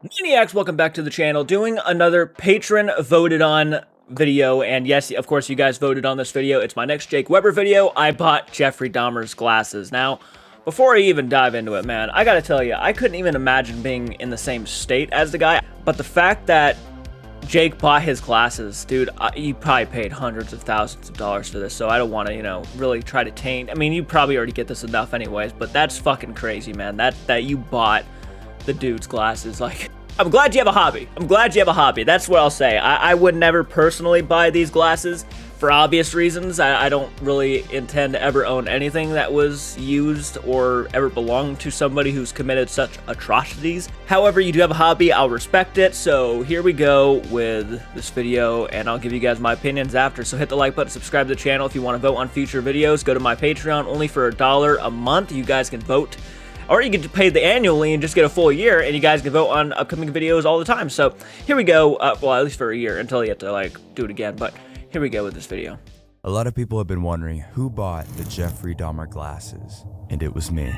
Maniacs, welcome back to the channel, doing another patron voted on video, and yes, of course you guys voted on this video. It's my next Jake WEBBER video. I bought Jeffrey Dahmer's glasses. Now, before I even dive into it, man, I gotta tell you, I couldn't even imagine being in the same state as the guy, but the fact that Jake bought his glasses, dude, you probably paid hundreds of thousands of dollars for this, so I don't want to, really try to taint. I mean, you probably already get this enough anyways, but that's fucking crazy, man, that you bought the dude's glasses. Like, I'm glad you have a hobby. I'm glad you have a hobby. That's what I'll say. I would never personally buy these glasses for obvious reasons. I don't really intend to ever own anything that was used or ever belonged to somebody who's committed such atrocities. However, you do have a hobby. I'll respect it. So here we go with this video, and I'll give you guys my opinions after. So hit the like button, subscribe to the channel. If you want to vote on future videos, go to my Patreon. Only for $1 a month, you guys can vote. Or you get paid the annually and just get a full year, and you guys can vote on upcoming videos all the time. So here we go. Well, at least for a year until you have to do it again. But here we go with this video. A lot of people have been wondering who bought the Jeffrey Dahmer glasses, and it was me.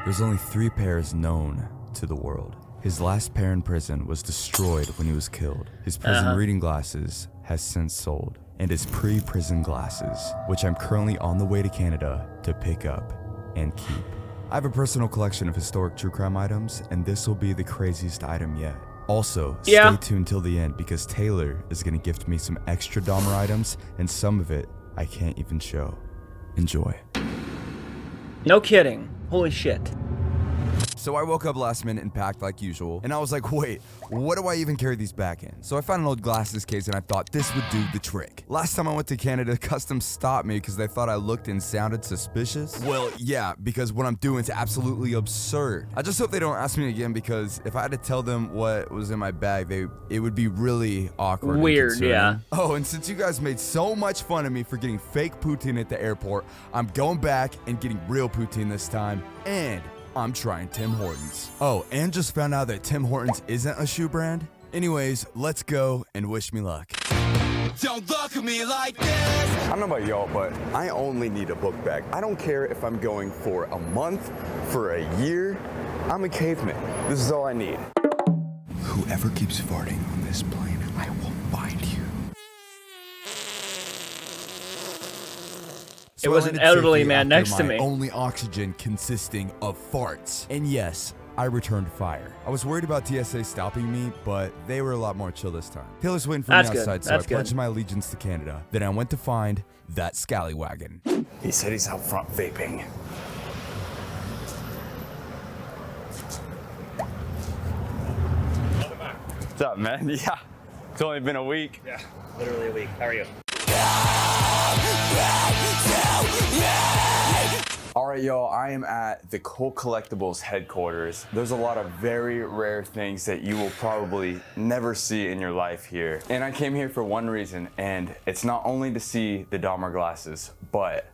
There's only 3 pairs known to the world. His last pair in prison was destroyed when he was killed. His prison reading glasses has since sold, and his pre-prison glasses, which I'm currently on the way to Canada to pick up and keep. I have a personal collection of historic true crime items, and this will be the craziest item yet. Also, stay tuned till the end because Taylor is going to gift me some extra Dahmer items, and some of it I can't even show. Enjoy. No kidding. Holy shit. So I woke up last minute and packed like usual, and I was like, wait, what do I even carry these back in? So I found an old glasses case and I thought this would do the trick. Last time I went to Canada, customs stopped me because they thought I looked and sounded suspicious. Well, yeah, because what I'm doing is absolutely absurd. I just hope they don't ask me again, because if I had to tell them what was in my bag, it would be really awkward. Weird, yeah. Oh, and since you guys made so much fun of me for getting fake poutine at the airport, I'm going back and getting real poutine this time, and I'm trying Tim Hortons. Oh, and just found out that Tim Hortons isn't a shoe brand. Anyways, let's go and wish me luck. Don't look at me like this. I don't know about y'all, but I only need a book bag. I don't care if I'm going for a month, for a year. I'm a caveman. This is all I need. Whoever keeps farting on this plane, I will find you. It was an elderly man next to me. Only oxygen consisting of farts. And yes, I returned fire. I was worried about TSA stopping me, but they were a lot more chill this time. Taylor's waiting for me outside, so I pledged my allegiance to Canada. Then I went to find that scallywagon. He said he's out front vaping. What's up, man? Yeah, it's only been a week. Yeah, literally a week. How are you? Alright, y'all, I am at the Cole Collectibles headquarters. There's a lot of very rare things that you will probably never see in your life here. And I came here for one reason, and it's not only to see the Dahmer glasses, but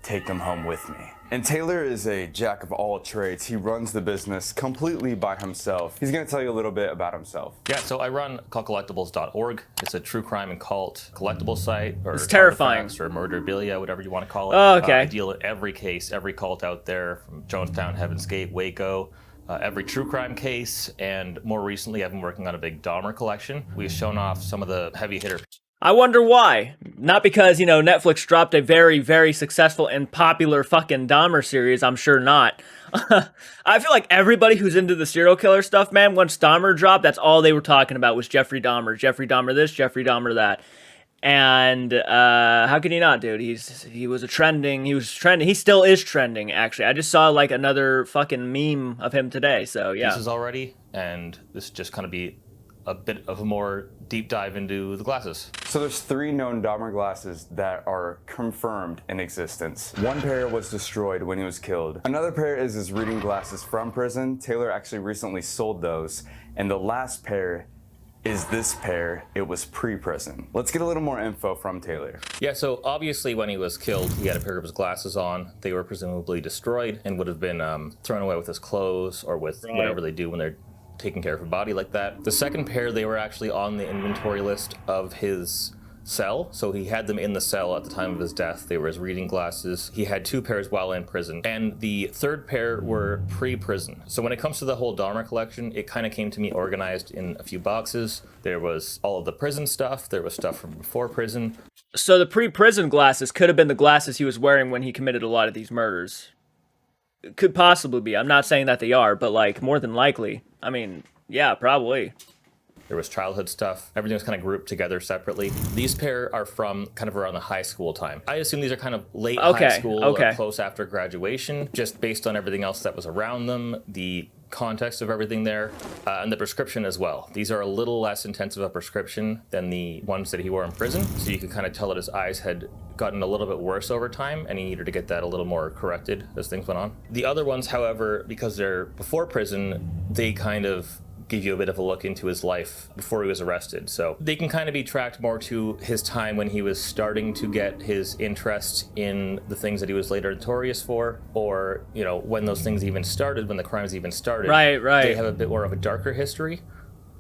take them home with me. And Taylor is a jack of all trades. He runs the business completely by himself. He's gonna tell you a little bit about himself. Yeah, so I run cultcollectibles.org. It's a true crime and cult collectible site. Or it's terrifying. Or murderabilia, whatever you want to call it. Oh, okay. I deal with every case, every cult out there, from Jonestown, Heaven's Gate, Waco, every true crime case, and more recently I've been working on a big Dahmer collection. We've shown off some of the heavy hitter. I wonder why. Not because, Netflix dropped a very, very successful and popular fucking Dahmer series. I'm sure not. I feel like everybody who's into the serial killer stuff, man, once Dahmer dropped, that's all they were talking about was Jeffrey Dahmer. Jeffrey Dahmer this, Jeffrey Dahmer that. And how can you not, dude? He was trending. He still is trending, actually. I just saw like another fucking meme of him today. So yeah. Pieces already, and this is just gonna be a bit of a more deep dive into the glasses. So there's 3 known Dahmer glasses that are confirmed in existence. One pair was destroyed when he was killed. Another pair is his reading glasses from prison. Taylor actually recently sold those. And the last pair is this pair. It was pre-prison. Let's get a little more info from Taylor. Yeah, so obviously when he was killed, he had a pair of his glasses on. They were presumably destroyed and would have been thrown away with his clothes or with whatever they do when they're taking care of a body like that. The second pair, they were actually on the inventory list of his cell. So he had them in the cell at the time of his death. They were his reading glasses. He had 2 pairs while in prison, and the 3rd pair were pre-prison. So when it comes to the whole Dahmer collection, it kind of came to me organized in a few boxes. There was all of the prison stuff. There was stuff from before prison. So the pre-prison glasses could have been the glasses he was wearing when he committed a lot of these murders. It could possibly be. I'm not saying that they are, but like more than likely. I mean, yeah, probably. There was childhood stuff. Everything was kind of grouped together separately. These pair are from kind of around the high school time. I assume these are kind of late high school or close after graduation, just based on everything else that was around them, the context of everything there, and the prescription as well. These are a little less intensive a prescription than the ones that he wore in prison, so you could kind of tell that his eyes had gotten a little bit worse over time, and he needed to get that a little more corrected as things went on. The other ones, however, because they're before prison, they kind of give you a bit of a look into his life before he was arrested. So they can kind of be tracked more to his time when he was starting to get his interest in the things that he was later notorious for, or, you know, when those things even started, when the crimes even started. Right. They have a bit more of a darker history,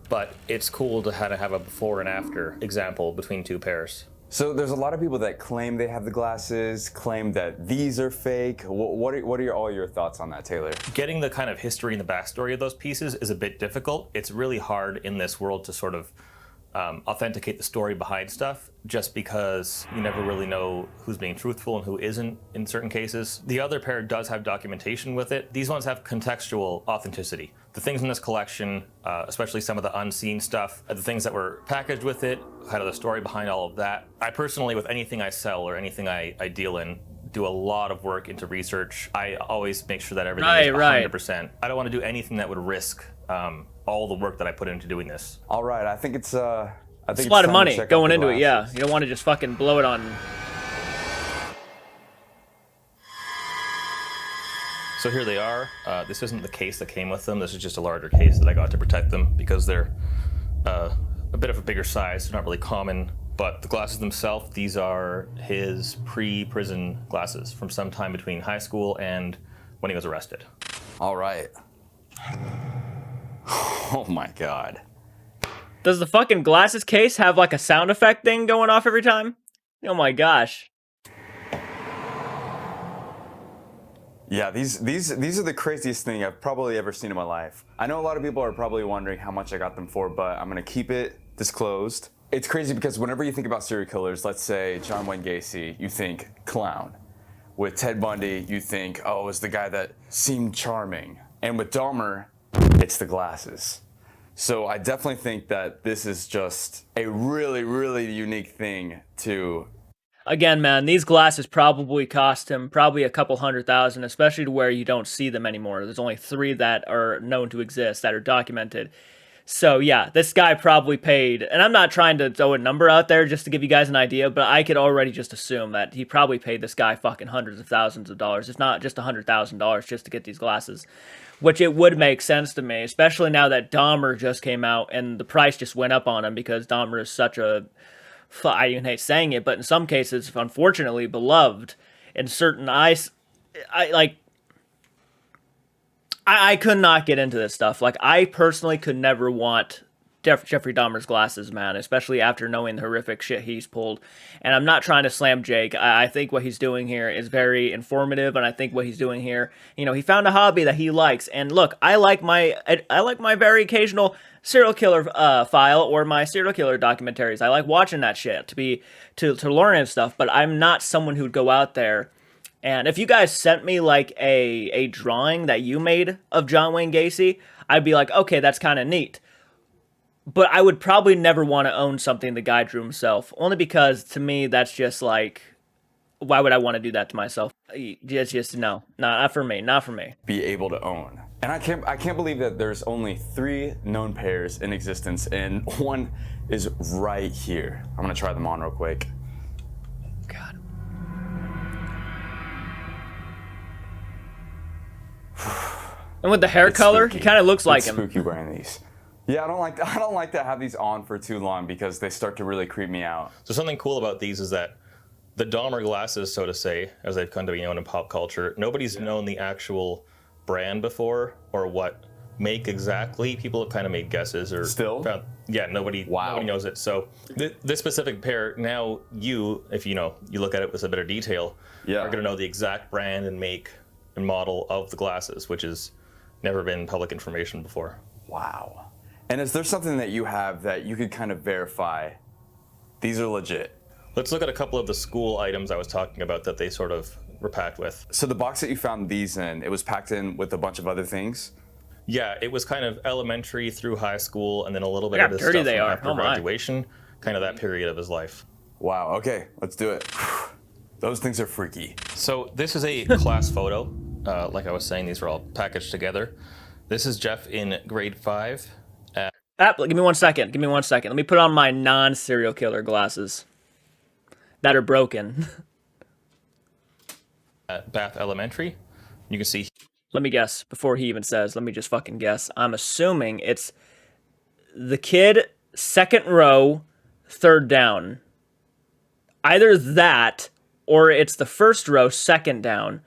but it's cool to kind of have a before and after example between 2 pairs. So there's a lot of people that claim they have the glasses, claim that these are fake. What are all your thoughts on that, Taylor? Getting the kind of history and the backstory of those pieces is a bit difficult. It's really hard in this world to sort of authenticate the story behind stuff, just because you never really know who's being truthful and who isn't in certain cases. The other pair does have documentation with it. These ones have contextual authenticity. The things in this collection, especially some of the unseen stuff, the things that were packaged with it, kind of the story behind all of that. I personally, with anything I sell or anything I deal in, do a lot of work into research. I always make sure that everything is 100%. I don't want to do anything that would risk all the work that I put into doing this. All right, I think it's a lot of money going into it. Yeah, you don't want to just fucking blow it on. So here they are. This isn't the case that came with them. This is just a larger case that I got to protect them because they're a bit of a bigger size. They're not really common. But the glasses themselves, these are his pre-prison glasses from some time between high school and when he was arrested. All right. Oh my God. Does the fucking glasses case have like a sound effect thing going off every time? Oh my gosh. Yeah, these are the craziest thing I've probably ever seen in my life. I know a lot of people are probably wondering how much I got them for, but I'm gonna keep it disclosed. It's crazy because whenever you think about serial killers, let's say John Wayne Gacy, you think clown. With Ted Bundy, you think, oh, it was the guy that seemed charming. And with Dahmer, it's the glasses. So I definitely think that this is just a really, really unique thing to... Again, man, these glasses probably cost him probably a couple $100,000, especially to where you don't see them anymore. There's only 3 that are known to exist, that are documented. So yeah, this guy probably paid, and I'm not trying to throw a number out there just to give you guys an idea, but I could already just assume that he probably paid this guy fucking hundreds of thousands of dollars, if not just $100,000 just to get these glasses. Which it would make sense to me, especially now that Dahmer just came out and the price just went up on him because Dahmer is such a... I even hate saying it, but in some cases, unfortunately, beloved. In certain eyes, I could not get into this stuff. Like, I personally could never want Jeffrey Dahmer's glasses, man, especially after knowing the horrific shit he's pulled. And I'm not trying to slam Jake. I think what he's doing here is very informative, and I think what he's doing here, you know, he found a hobby that he likes. And look, I like my very occasional serial killer file or my serial killer documentaries. I like watching that shit to learn and stuff, but I'm not someone who'd go out there. And if you guys sent me like a drawing that you made of John Wayne Gacy, I'd be like, okay, that's kind of neat. But I would probably never want to own something the guy drew himself, only because to me that's just like, why would I want to do that to myself? Just no, not for me, not for me. Be able to own. And I can't believe that there's only 3 known pairs in existence, and one is right here. I'm gonna try them on real quick. God. And with the hair color, he kind of looks like him. Spooky wearing these. Yeah, I don't like to have these on for too long because they start to really creep me out. So something cool about these is that the Dahmer glasses, so to say, as they've come to be known in pop culture, nobody's known the actual brand before or what make exactly. People have kind of made guesses or still. Yeah, nobody knows it. So this specific pair, now if you look at it with a bit of detail, are going to know the exact brand and make and model of the glasses, which has never been public information before. Wow. And is there something that you have that you could kind of verify these are legit? Let's look at a couple of the school items I was talking about that they sort of were packed with. So the box that you found these in, it was packed in with a bunch of other things? Yeah, it was kind of elementary through high school, and then a little bit of the stuff from after graduation, kind of that period of his life. Wow, okay, let's do it. Those things are freaky. So this is a class photo. Like I was saying, these are all packaged together. This is Jeff in grade 5. Give me 1 second. Give me 1 second. Let me put on my non-serial killer glasses that are broken. At Bath Elementary. You can see. Let me guess before he even says. Let me just fucking guess. I'm assuming it's the kid, second row, third down. Either that or it's the first row, second down.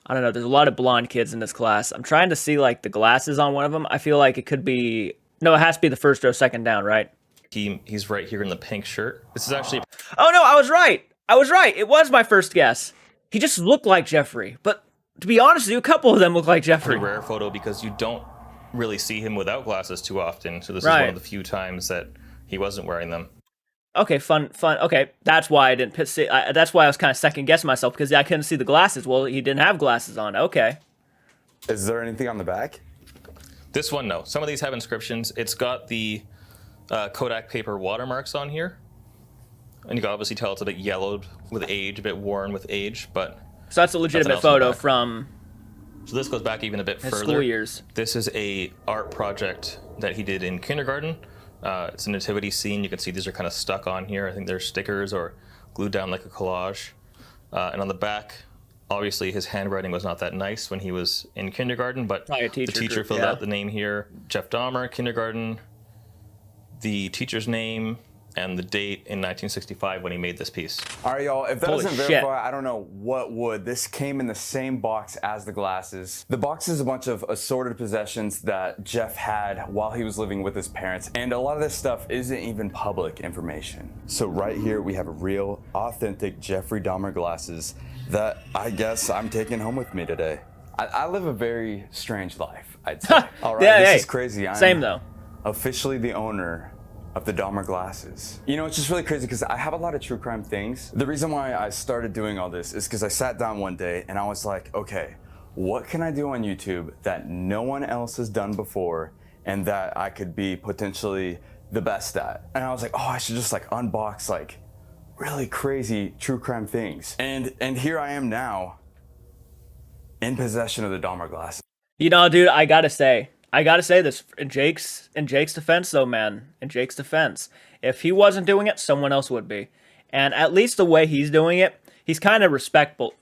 I don't know. There's a lot of blonde kids in this class. I'm trying to see like the glasses on one of them. I feel like it could be. No, it has to be the first row, second down, right? He's right here in the pink shirt. This is actually. Oh no, I was right. I was right. It was my first guess. He just looked like Jeffrey, but to be honest with you, a couple of them look like Jeffrey. Pretty rare photo because you don't really see him without glasses too often. So this is one of the few times that he wasn't wearing them. Okay, fun. Okay, that's why I didn't see. That's why I was kind of second guessing myself because I couldn't see the glasses. Well, he didn't have glasses on. Okay. Is there anything on the back? This one, no. Some of these have inscriptions. It's got the Kodak paper watermarks on here. And you can obviously tell it's a bit yellowed with age, a bit worn with age, but... So that's a legitimate photo from... So this goes back even a bit further. School years. This is a art project that he did in kindergarten. It's a nativity scene. You can see these are kind of stuck on here. I think they're stickers or glued down like a collage. And on the back, obviously his handwriting was not that nice when he was in kindergarten, but the teacher filled out the name here. Jeff Dahmer, kindergarten, the teacher's name, and the date in 1965 when he made this piece. All right, y'all, if that doesn't verify, I don't know what would. This came in the same box as the glasses. The box is a bunch of assorted possessions that Jeff had while he was living with his parents, and a lot of this stuff isn't even public information. So right here, we have real, authentic Jeffrey Dahmer glasses that I guess I'm taking home with me today. I live a very strange life, I'd say. All right, this is crazy. I'm officially the owner of the Dahmer glasses. You know, it's just really crazy because I have a lot of true crime things. The reason why I started doing all this is because I sat down one day and I was like, okay, what can I do on YouTube that no one else has done before and that I could be potentially the best at? And I was like, oh, I should just like unbox like really crazy true crime things. And here I am now in possession of the Dahmer glasses. You know, dude, I gotta say this in Jake's defense, though, man. In Jake's defense, if he wasn't doing it, someone else would be. And at least the way he's doing it, he's kind of respectful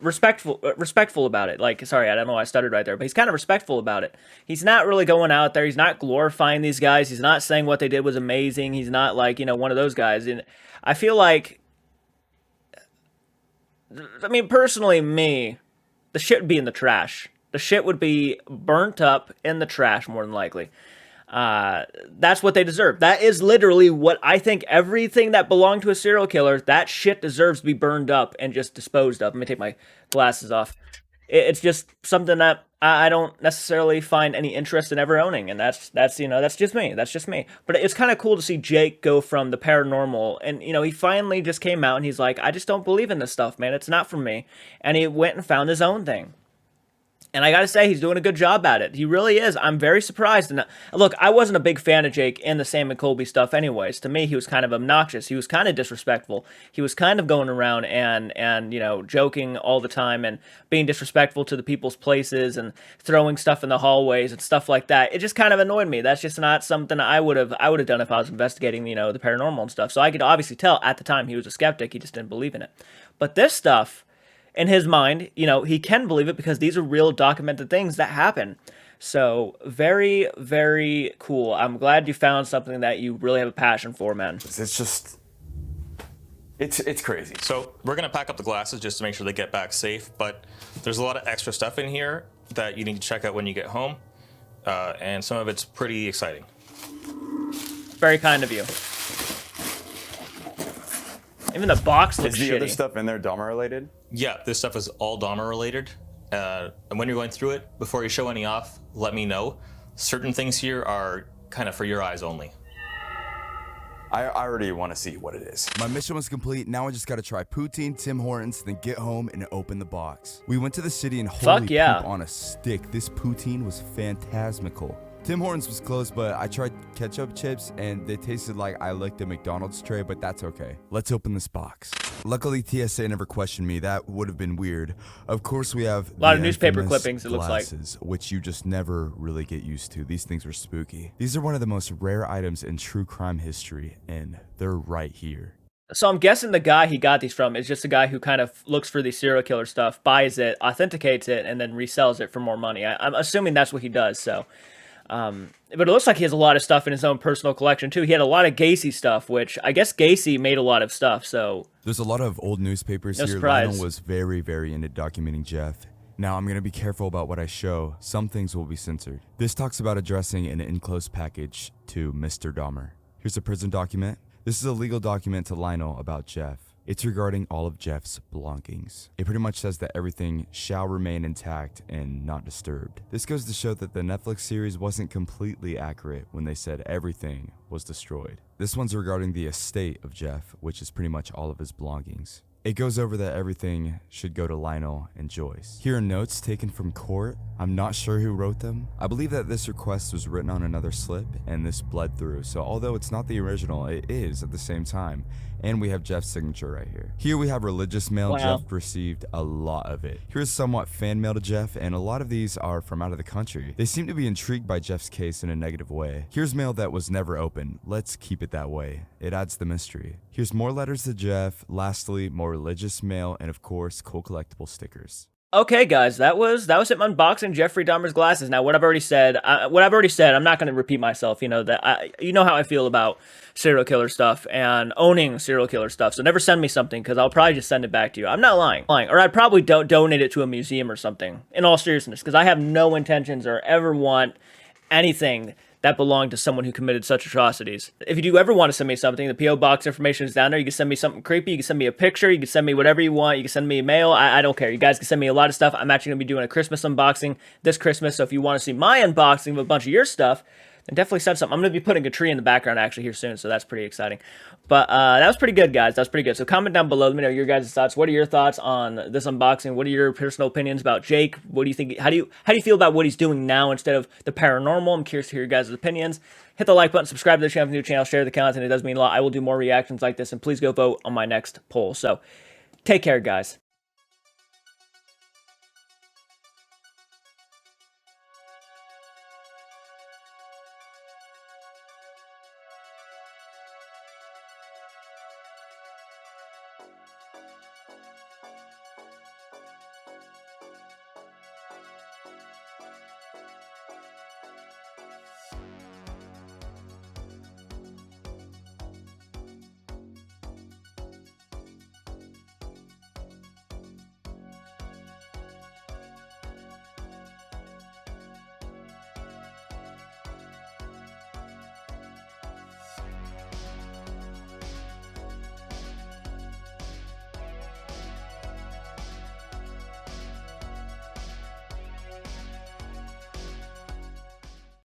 about it. Like, sorry, I don't know why I stuttered right there, but he's kind of respectful about it. He's not really going out there. He's not glorifying these guys. He's not saying what they did was amazing. He's not like, you know, one of those guys. And I feel like, I mean, personally, the shit would be in the trash. The shit would be burnt up in the trash, more than likely. That's what they deserve. That is literally what I think everything that belonged to a serial killer, that shit deserves to be burned up and just disposed of. Let me take my glasses off. It's just something that I don't necessarily find any interest in ever owning, and that's you know, that's just me. That's just me. But it's kind of cool to see Jake go from the paranormal, and you know, he finally just came out and he's like, I just don't believe in this stuff, man. It's not for me. And he went and found his own thing. And I gotta say, he's doing a good job at it. He really is. I'm very surprised. And look, I wasn't a big fan of Jake in the Sam and Colby stuff anyways. To me, he was kind of obnoxious. He was kind of disrespectful. He was kind of going around and you know, joking all the time and being disrespectful to the people's places and throwing stuff in the hallways and stuff like that. It just kind of annoyed me. That's just not something I would have done if I was investigating, you know, the paranormal and stuff. So I could obviously tell at the time he was a skeptic. He just didn't believe in it. But this stuff, in his mind, you know, he can believe it because these are real documented things that happen. So very, very cool. I'm glad you found something that you really have a passion for, man. It's just, it's crazy. So we're gonna pack up the glasses just to make sure they get back safe, but there's a lot of extra stuff in here that you need to check out when you get home. and some of it's pretty exciting. Very kind of you. Even the box looks shitty. Is the other stuff in there Dahmer related? Yeah, this stuff is all Dahmer related. And when you're going through it, before you show any off, let me know. Certain things here are kind of for your eyes only. I already want to see what it is. My mission was complete. Now I just gotta try poutine, Tim Hortons, then get home and open the box. We went to the city and holy poop on a stick. This poutine was phantasmical. Tim Hortons was closed, but I tried ketchup chips and they tasted like I licked a McDonald's tray, but that's okay. Let's open this box. Luckily, TSA never questioned me. That would have been weird. Of course, we have a lot of newspaper clippings, it looks like. Which you just never really get used to. These things are spooky. These are one of the most rare items in true crime history, and they're right here. So I'm guessing the guy he got these from is just a guy who kind of looks for the serial killer stuff, buys it, authenticates it, and then resells it for more money. I'm assuming that's what he does, so... but it looks like he has a lot of stuff in his own personal collection, too. He had a lot of Gacy stuff, which I guess Gacy made a lot of stuff, so... There's a lot of old newspapers here. Surprise. Lionel was very, very into documenting Jeff. Now, I'm going to be careful about what I show. Some things will be censored. This talks about addressing an enclosed package to Mr. Dahmer. Here's a prison document. This is a legal document to Lionel about Jeff. It's regarding all of Jeff's belongings. It pretty much says that everything shall remain intact and not disturbed. This goes to show that the Netflix series wasn't completely accurate when they said everything was destroyed. This one's regarding the estate of Jeff, which is pretty much all of his belongings. It goes over that everything should go to Lionel and Joyce. Here are notes taken from court. I'm not sure who wrote them. I believe that this request was written on another slip and this bled through. So although it's not the original, it is at the same time. And we have Jeff's signature right here. Here we have religious mail. Wow. Jeff received a lot of it. Here's somewhat fan mail to Jeff, and a lot of these are from out of the country. They seem to be intrigued by Jeff's case in a negative way. Here's mail that was never opened. Let's keep it that way. It adds the mystery. Here's more letters to Jeff. Lastly, more religious mail, and of course, cool collectible stickers. Okay, guys, that was him unboxing Jeffrey Dahmer's glasses. Now, what I've already said, I'm not going to repeat myself. You know you know how I feel about serial killer stuff and owning serial killer stuff. So never send me something because I'll probably just send it back to you. I'm not lying, or I'd probably donate it to a museum or something. In all seriousness, because I have no intentions or ever want anything that belonged to someone who committed such atrocities. If you do ever want to send me something, the P.O. box information is down there. You can send me something creepy. You can send me a picture. You can send me whatever you want. You can send me a mail. I don't care. You guys can send me a lot of stuff. I'm actually going to be doing a Christmas unboxing this Christmas. So if you want to see my unboxing of a bunch of your stuff, then definitely send something. I'm going to be putting a tree in the background actually here soon. So that's pretty exciting. But that was pretty good, guys. That was pretty good. So comment down below. Let me know your guys' thoughts. What are your thoughts on this unboxing? What are your personal opinions about Jake? What do you think? How do you feel about what he's doing now instead of the paranormal? I'm curious to hear your guys' opinions. Hit the like button, subscribe to the channel if you're new channel, share the content. It does mean a lot. I will do more reactions like this, and please go vote on my next poll. So take care, guys.